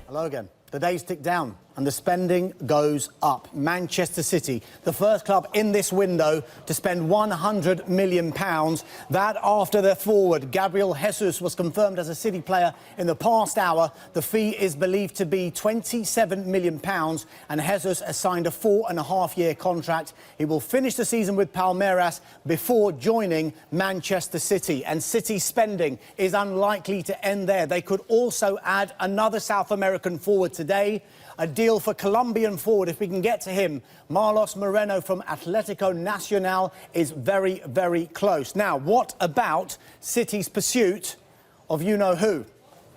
Hello again. The days tick down and the spending goes up. Manchester City, the first club in this window to spend £100 million. That after their forward, Gabriel Jesus, was confirmed as a City player in the past hour. The fee is believed to be £27 million and Jesus has signed a 4.5-year contract. He will finish the season with Palmeiras before joining Manchester City. And City spending is unlikely to end there. They could also add another South American forward today. A deal for Colombian forward, if we can get to him, Marlos Moreno from Atlético Nacional, is very, very close. Now, what about City's pursuit of you-know-who?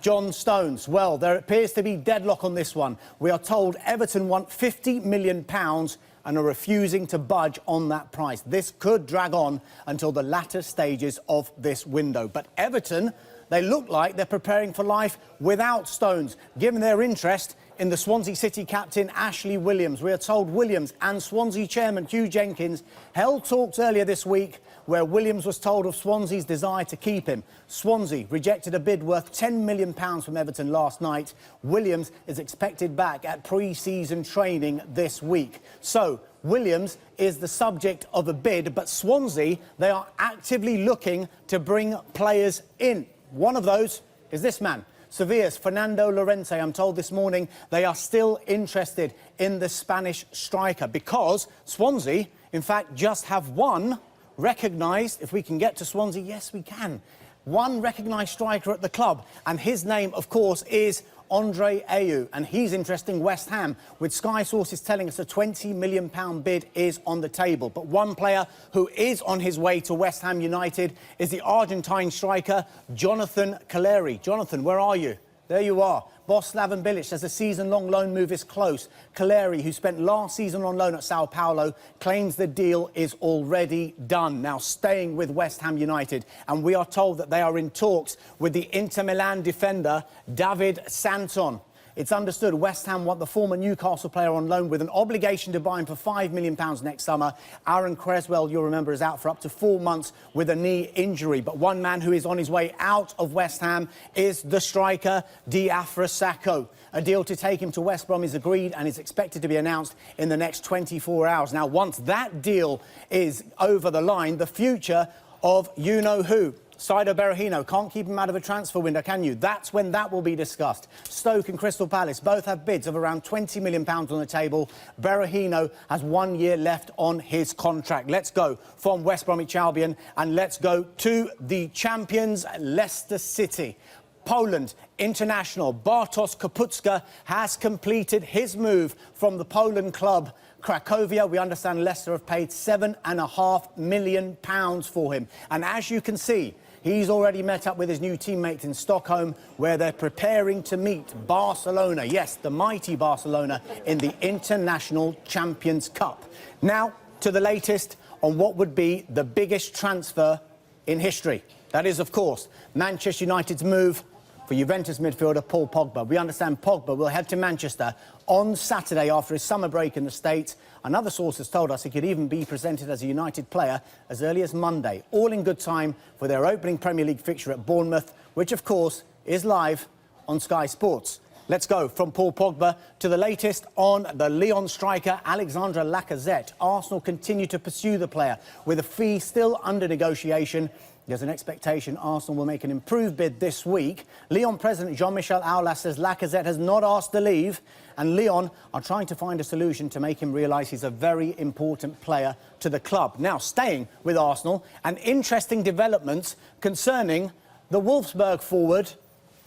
John Stones. Well, there appears to be deadlock on this one. We are told Everton want £50 million and are refusing to budge on that price. This could drag on until the latter stages of this window. But Everton, they look like they're preparing for life without Stones, given their interest in the Swansea City captain Ashley Williams. We are told Williams and Swansea chairman Hugh Jenkins held talks earlier this week where Williams was told of Swansea's desire to keep him. Swansea rejected a bid worth £10 million from Everton last night. Williams is expected back at pre-season training this week. So Williams is the subject of a bid, but Swansea, they are actively looking to bring players in. One of those is this man, Sevilla's Fernando Llorente. I'm told this morning they are still interested in the Spanish striker because Swansea, in fact, just have one recognised, if we can get to Swansea, yes, we can, one recognised striker at the club. And his name, of course, is Andre Ayew, and he's interesting West Ham, with Sky sources telling us a £20 million bid is on the table. But one player who is on his way to West Ham United is the Argentine striker Jonathan Calleri. Jonathan, where are you? There you are. Boss Slaven Bilic says the season-long loan move is close. Calleri, who spent last season on loan at Sao Paulo, claims the deal is already done. Now staying with West Ham United, and we are told that they are in talks with the Inter Milan defender David Santon. It's understood West Ham want the former Newcastle player on loan with an obligation to buy him for £5 million next summer. Aaron Creswell, you'll remember, is out for up to 4 months with a knee injury. But one man who is on his way out of West Ham is the striker Diafra Sakho. A deal to take him to West Brom is agreed and is expected to be announced in the next 24 hours. Now, once that deal is over the line, the future of you-know-who, Saido Berahino, can't keep him out of a transfer window, can you? That's when that will be discussed. Stoke and Crystal Palace both have bids of around £20 million on the table. Berahino has 1 year left on his contract. Let's go from West Bromwich Albion and let's go to the champions, Leicester City. Poland international Bartosz Kapustka has completed his move from the Poland club Cracovia. We understand Leicester have paid £7.5 million for him. And as you can see, he's already met up with his new teammates in Stockholm, where they're preparing to meet Barcelona. Yes, the mighty Barcelona in the International Champions Cup. Now, to the latest on what would be the biggest transfer in history. That is, of course, Manchester United's move for Juventus midfielder Paul Pogba. We understand Pogba will head to Manchester on Saturday after his summer break in the States. Another source has told us he could even be presented as a United player as early as Monday, all in good time for their opening Premier League fixture at Bournemouth, which, of course, is live on Sky Sports. Let's go from Paul Pogba to the latest on the Lyon striker Alexandre Lacazette. Arsenal continue to pursue the player with a fee still under negotiation. There's an expectation Arsenal will make an improved bid this week. Lyon president Jean-Michel Aulas says Lacazette has not asked to leave, and Lyon are trying to find a solution to make him realise he's a very important player to the club. Now, staying with Arsenal, an interesting development concerning the Wolfsburg forward,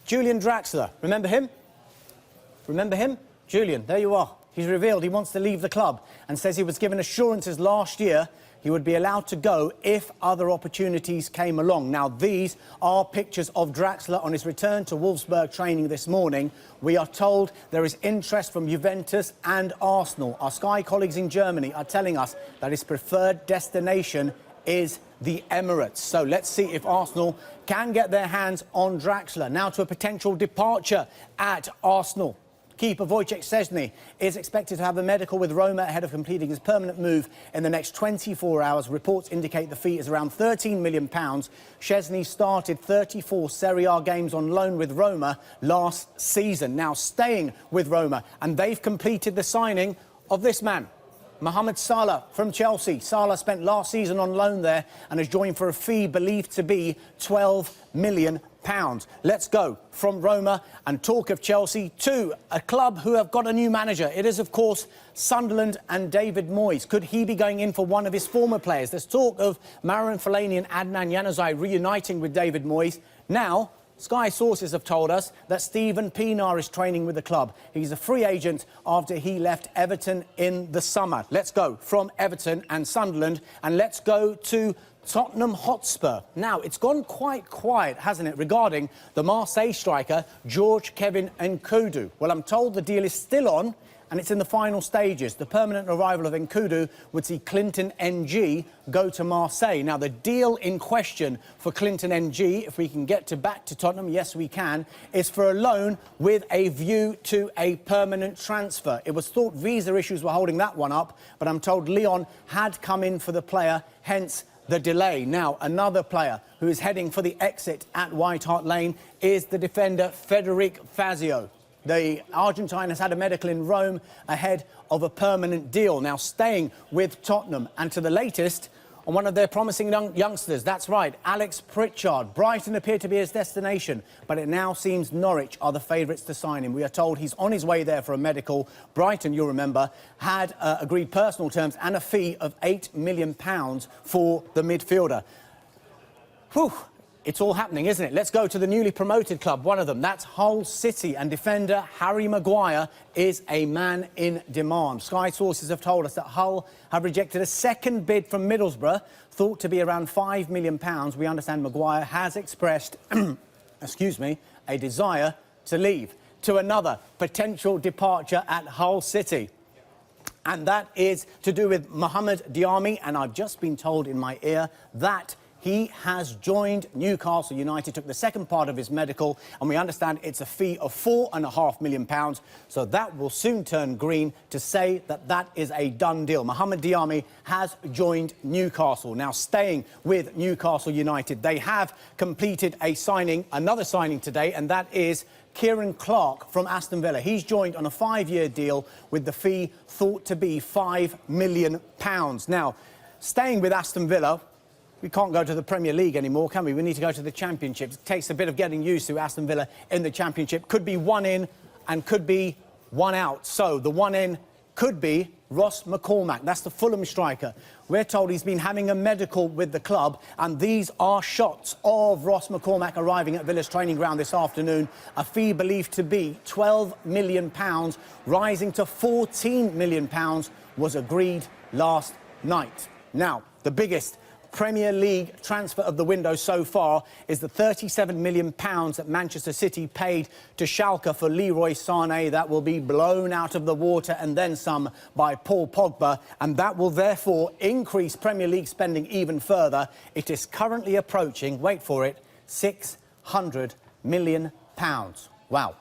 Julian Draxler. Remember him? Remember him? Julian, there you are. He's revealed he wants to leave the club and says he was given assurances last year he would be allowed to go if other opportunities came along. Now, these are pictures of Draxler on his return to Wolfsburg training this morning. We are told there is interest from Juventus and Arsenal. Our Sky colleagues in Germany are telling us that his preferred destination is the Emirates. So let's see if Arsenal can get their hands on Draxler. Now to a potential departure at Arsenal. Keeper Wojciech Szczesny is expected to have a medical with Roma ahead of completing his permanent move in the next 24 hours. Reports indicate the fee is around £13 million. Szczesny started 34 Serie A games on loan with Roma last season. Now staying with Roma, and they've completed the signing of this man, Mohamed Salah from Chelsea. Salah spent last season on loan there and has joined for a fee believed to be £12 million. Let's go from Roma and talk of Chelsea to a club who have got a new manager. It is, of course, Sunderland and David Moyes. Could he be going in for one of his former players? There's talk of Marouane Fellaini and Adnan Januzaj reuniting with David Moyes. Now, Sky sources have told us that Steven Pienaar is training with the club. He's a free agent after he left Everton in the summer. Let's go from Everton and Sunderland, and let's go to Tottenham Hotspur. Now, it's gone quite quiet, hasn't it, regarding the Marseille striker, George Kevin Nkoudou. Well, I'm told the deal is still on, and it's in the final stages. The permanent arrival of Nkoudou would see Clinton NG go to Marseille. Now, the deal in question for Clinton NG, if we can get back to Tottenham, yes, we can, is for a loan with a view to a permanent transfer. It was thought visa issues were holding that one up, but I'm told Lyon had come in for the player, hence the delay. Now, another player who is heading for the exit at White Hart Lane is the defender Federic Fazio. The Argentine has had a medical in Rome ahead of a permanent deal. Now, staying with Tottenham and to the latest on one of their promising youngsters. That's right, Alex Pritchard. Brighton appeared to be his destination, but it now seems Norwich are the favourites to sign him. We are told he's on his way there for a medical. Brighton, you'll remember, had agreed personal terms and a fee of £8 million for the midfielder. Whew. It's all happening, isn't it? Let's go to the newly promoted club, one of them. That's Hull City, and defender Harry Maguire is a man in demand. Sky sources have told us that Hull have rejected a second bid from Middlesbrough, thought to be around £5 million. We understand Maguire has expressed, excuse me, a desire to leave. To another potential departure at Hull City. And that is to do with Mohamed Diame, and I've just been told in my ear that he has joined Newcastle United, took the second part of his medical, and we understand it's a fee of £4.5 million. So that will soon turn green to say that that is a done deal. Mohamed Diame has joined Newcastle. Now, staying with Newcastle United, they have completed a signing, another signing today, and that is Kieran Clark from Aston Villa. He's joined on a 5-year deal with the fee thought to be £5 million. Now, staying with Aston Villa, we can't go to the Premier League anymore, can we? We need to go to the Championship. It takes a bit of getting used to Aston Villa in the Championship. Could be one in and could be one out. So the one in could be Ross McCormack. That's the Fulham striker. We're told he's been having a medical with the club, and these are shots of Ross McCormack arriving at Villa's training ground this afternoon. A fee believed to be £12 million, rising to £14 million, was agreed last night. Now, the biggest Premier League transfer of the window so far is the £37 million that Manchester City paid to Schalke for Leroy Sané. That will be blown out of the water and then some by Paul Pogba, and that will therefore increase Premier League spending even further. It is currently approaching, wait for it, £600 million. Wow.